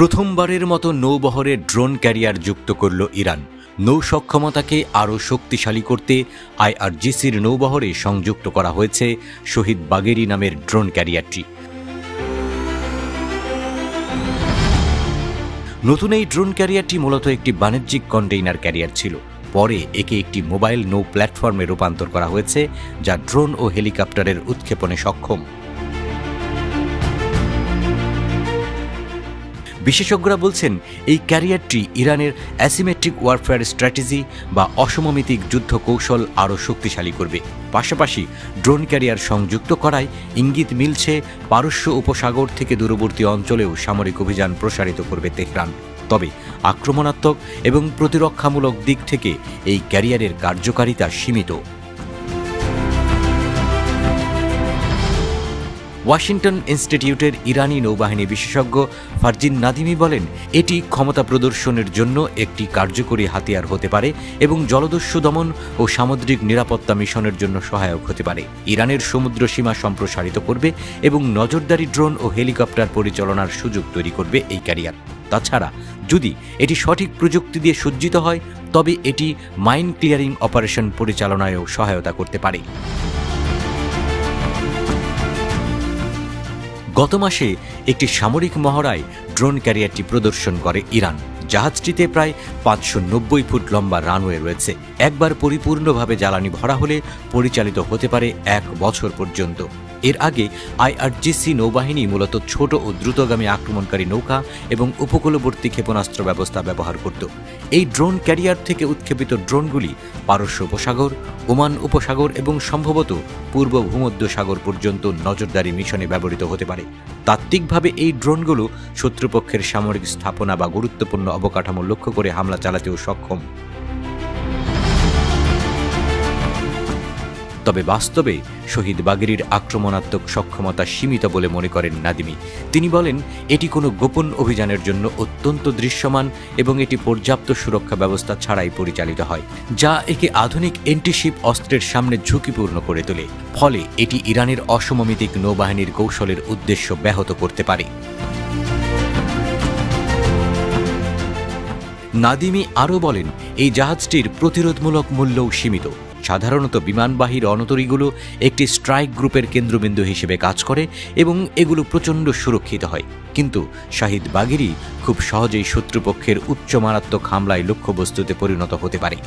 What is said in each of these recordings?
প্রথমবারের মতো নৌবহরে drone career যুক্ত করল ইরান। নৌ সক্ষমতাকে আরও শক্তিশালী করতে আইআরজিসির নৌবহরে সংযুক্ত করা হয়েছে শহীদ বাগেরি নামের ড্রোন ক্যারিয়ারটি। নতুন এই ড্রোন ক্যারিয়ারটি মূলত একটি বাণিজ্যিক কন্টেইনার ক্যারিয়ার ছিল। পরে একে একটি মোবাইল নৌ প্ল্যাটফর্মে রূপান্তর করা হয়েছে, যা ড্রোন ও হেলিকপ্টারের উৎক্ষেপণে সক্ষম। বিশেষজ্ঞরা বলছেন, এই ক্যারিয়ারটি ইরানের অ্যাসিমেট্রিক ওয়ারফেয়ার স্ট্র্যাটেজি বা অসমমিতিক যুদ্ধ কৌশল আরও শক্তিশালী করবে। পাশাপাশি ড্রোন ক্যারিয়ার সংযুক্ত করায় ইঙ্গিত মিলছে পারস্য উপসাগর থেকে দূরবর্তী অঞ্চলেও সামরিক অভিযান প্রসারিত করবে তেহরান। তবে আক্রমণাত্মক এবং প্রতিরক্ষামূলক দিক থেকে এই ক্যারিয়ারের কার্যকারিতা সীমিত। ওয়াশিংটন ইনস্টিটিউটের ইরানি নৌবাহিনী বিশেষজ্ঞ ফারজিন নাদিমি বলেন, এটি ক্ষমতা প্রদর্শনের জন্য একটি কার্যকরী হাতিয়ার হতে পারে এবং জলদস্যু দমন ও সামুদ্রিক নিরাপত্তা মিশনের জন্য সহায়ক হতে পারে। ইরানের সমুদ্র সীমা সম্প্রসারিত করবে এবং নজরদারি ড্রোন ও হেলিকপ্টার পরিচালনার সুযোগ তৈরি করবে এই ক্যারিয়ার। তাছাড়া যদি এটি সঠিক প্রযুক্তি দিয়ে সজ্জিত হয়, তবে এটি মাইন ক্লিয়ারিং অপারেশন পরিচালনায়ও সহায়তা করতে পারে। গত মাসে একটি সামরিক মহড়ায় ড্রোন ক্যারিয়ারটি প্রদর্শন করে ইরান। জাহাজটিতে প্রায় 590 ফুট লম্বা রানওয়ে রয়েছে। একবার পরিপূর্ণভাবে জ্বালানি ভরা হলে পরিচালিত হতে পারে 1 বছর পর্যন্ত। এর আগে আইআরজিসি নৌবাহিনী মূলত ছোট ও দ্রুতগামী আক্রমণকারী নৌকা এবং উপকূলবর্তী ক্ষেপণাস্ত্র ব্যবস্থা ব্যবহার করত। এই ড্রোন ক্যারিয়ার থেকে উৎক্ষেপিত ড্রোনগুলি পারস্য উপসাগর, ওমান উপসাগর এবং সম্ভবত পূর্ব ভূমধ্য সাগর পর্যন্ত নজরদারি মিশনে ব্যবহৃত হতে পারে। তাত্ত্বিকভাবে এই ড্রোনগুলো শত্রুপক্ষের সামরিক স্থাপনা বা গুরুত্বপূর্ণ অবকাঠামো লক্ষ্য করে হামলা চালাতেও সক্ষম। তবে বাস্তবে শহীদ বাগেরির আক্রমণাত্মক সক্ষমতা সীমিত বলে মনে করেন নাদিমি। তিনি বলেন, এটি কোনো গোপন অভিযানের জন্য অত্যন্ত দৃশ্যমান এবং এটি পর্যাপ্ত সুরক্ষা ব্যবস্থা ছাড়াই পরিচালিত হয়, যা একে আধুনিক এন্টিশিপ অস্ত্রের সামনে ঝুঁকিপূর্ণ করে তোলে। ফলে এটি ইরানের অসমমিতিক নৌবাহিনীর কৌশলের উদ্দেশ্য ব্যাহত করতে পারে। নাদিমি আরও বলেন, এই জাহাজটির প্রতিরোধমূলক মূল্যও সীমিত। সাধারণত বিমানবাহী রণতরীগুলো একটি স্ট্রাইক গ্রুপের কেন্দ্রবিন্দু হিসেবে কাজ করে এবং এগুলো প্রচণ্ড সুরক্ষিত হয়। কিন্তু শহীদ বাগেরি খুব সহজেই শত্রুপক্ষের উচ্চ মারাত্মক হামলায় লক্ষ্যবস্তুতে পরিণত হতে পারে।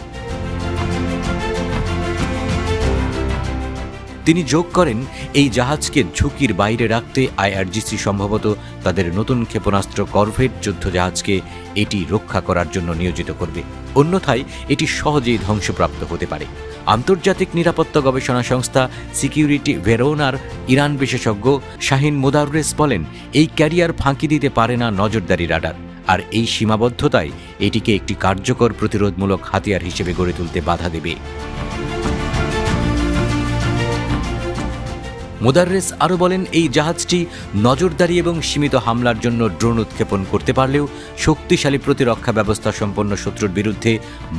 তিনি যোগ করেন, এই জাহাজকে ঝুঁকির বাইরে রাখতে আইআরজিসি সম্ভবত তাদের নতুন ক্ষেপণাস্ত্র করভেট যুদ্ধজাহাজকে এটি রক্ষা করার জন্য নিয়োজিত করবে। অন্যথায় এটি সহজেই ধ্বংসপ্রাপ্ত হতে পারে। আন্তর্জাতিক নিরাপত্তা গবেষণা সংস্থা সিকিউরিটি ভেরোনার ইরান বিশেষজ্ঞ শাহিন মোদাররেস বলেন, এই ক্যারিয়ার ফাঁকি দিতে পারে না নজরদারি রাডার, আর এই সীমাবদ্ধতায় এটিকে একটি কার্যকর প্রতিরোধমূলক হাতিয়ার হিসেবে গড়ে তুলতে বাধা দেবে। মোদাররেস আরও বলেন, এই জাহাজটি নজরদারি এবং সীমিত হামলার জন্য ড্রোন উৎক্ষেপণ করতে পারলেও শক্তিশালী প্রতিরক্ষা ব্যবস্থা সম্পন্ন শত্রুর বিরুদ্ধে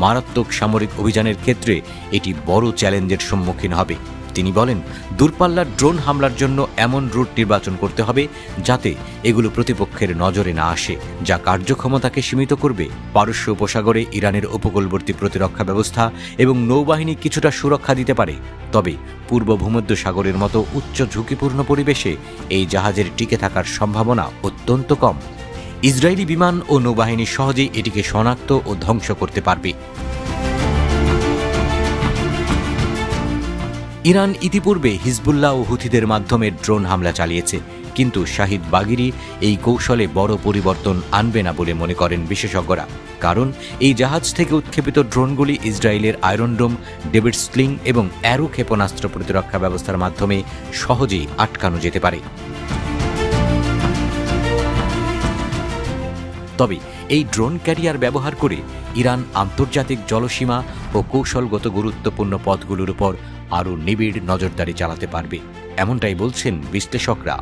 মারাত্মক সামরিক অভিযানের ক্ষেত্রে এটি বড় চ্যালেঞ্জের সম্মুখীন হবে। তিনি বলেন, দূরপাল্লার ড্রোন হামলার জন্য এমন রুট নির্বাচন করতে হবে যাতে এগুলো প্রতিপক্ষের নজরে না আসে, যা কার্যক্ষমতাকে সীমিত করবে। পারস্য উপসাগরে ইরানের উপকূলবর্তী প্রতিরক্ষা ব্যবস্থা এবং নৌবাহিনী কিছুটা সুরক্ষা দিতে পারে, তবে পূর্ব ভূমধ্য সাগরের মতো উচ্চ ঝুঁকিপূর্ণ পরিবেশে এই জাহাজের টিকে থাকার সম্ভাবনা অত্যন্ত কম। ইসরায়েলি বিমান ও নৌবাহিনী সহজেই এটিকে শনাক্ত ও ধ্বংস করতে পারবে। ইরান ইতিপূর্বে হিজবুল্লাহ ও হুথিদের মাধ্যমে ড্রোন হামলা চালিয়েছে, কিন্তু শহীদ বাগেরি এই কৌশলে বড় পরিবর্তন আনবে না বলে মনে করেন বিশেষজ্ঞরা। কারণ এই জাহাজ থেকে উৎক্ষেপিত ড্রোনগুলি ইসরায়েলের আয়রন ডোম, ডেভিড স্লিং এবং অ্যারো ক্ষেপণাস্ত্র প্রতিরক্ষা ব্যবস্থার মাধ্যমে সহজেই আটকানো যেতে পারে। তবে এই ড্রোন ক্যারিয়ার ব্যবহার করে ইরান আন্তর্জাতিক জলসীমা ও কৌশলগত গুরুত্বপূর্ণ পথগুলোর উপর আরও নিবিড় নজরদারি চালাতে পারবে, এমনটাই বলছেন বিশ্লেষকরা।